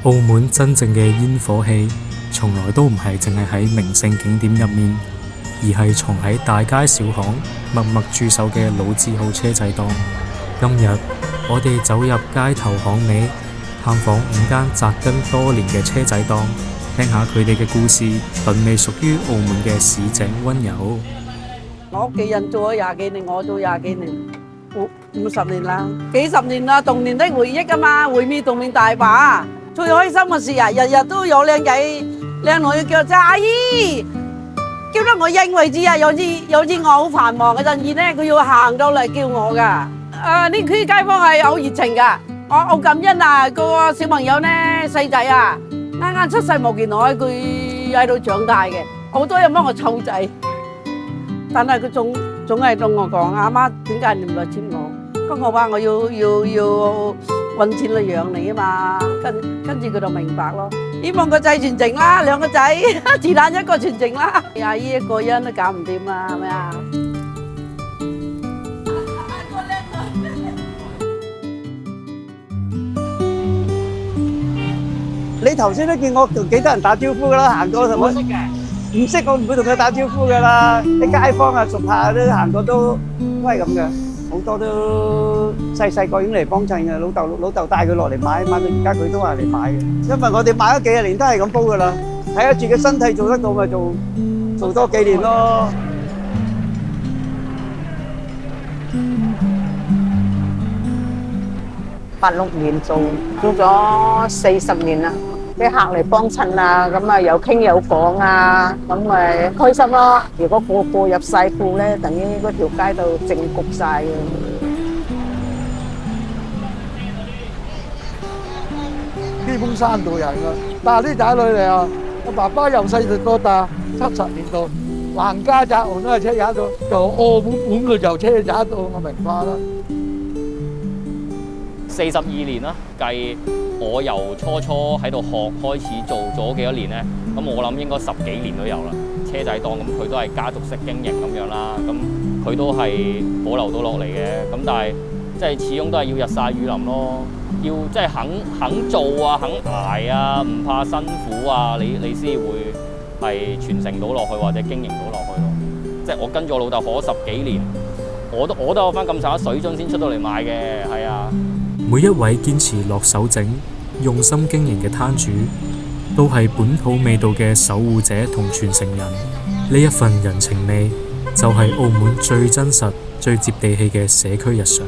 澳門真正嘅煙火氣，從來都唔係淨係喺名勝景點入面，而係藏喺大街小巷默默駐守嘅老字號車仔檔。今日我哋走入街頭巷尾，探訪5間紮根多年嘅車仔檔，聽下佢哋嘅故事，品味屬於澳門嘅市井溫柔。我屋企人做咗廿幾年，我做廿幾年，50年啦，幾十年啦，童年的回憶啊嘛，回味童年大把。最開心嘅事啊，日日都有靚仔靚女叫做阿姨，叫得我應為止啊。有次我好繁忙嗰陣時咧，佢要行到嚟叫我噶。呢區街坊係好熱情噶，我好感恩啊。個小朋友咧細仔啊，啱啱出世冇幾耐，佢喺度長大嘅，好多人幫我湊仔。但係佢總係同我講，阿媽點解你唔來接我？咁我話我要揾錢嚟養你啊嘛，跟住佢就明白咯。希望個仔全剩啦，2個仔，子彈1個全剩啦。阿姨一個人都搞唔掂啊，係咪啊？你頭先都見我同幾多人打招呼噶啦，行過係咪？識嘅。唔識我唔會同佢打招呼噶啦，啲街坊啊、熟下都行過都係咁嘅，好多都細個已經嚟幫襯嘅，老豆帶佢落嚟買到而家佢都話嚟買嘅，因為我哋買咗幾十年都係咁煲噶啦，睇下自己身體做得到咪做多幾年咯。86年做咗40年啦。啲客嚟幫襯啊，咁啊有傾有講啊，咁咪開心咯。如果個個入晒庫咧，等於嗰條街度靜局晒嘅。基本3代人啦，但係啲仔女嚟啊，我爸爸由細到大70年代，橫家宅門都係車仔度，就澳門本佢就車仔度，我明白啦。42年啦，計我由初喺度學開始做咗幾多年咧？咁我諗應該10幾年都有啦。車仔檔咁佢都係家族式經營咁樣啦，咁佢都係保留到落嚟嘅。咁但係即係始終都係要日曬雨淋咯，要即係肯做啊，肯捱啊，唔怕辛苦啊，你先會係傳承到落去或者經營到落去咯。即係我跟住我老豆學咗10幾年，我都有翻咁上下水準先出到嚟賣嘅，係啊。每一位堅持落手整、用心經營嘅攤主，都係本土味道嘅守護者同傳承人。呢一份人情味，就係澳門最真實、最接地氣嘅社區日常。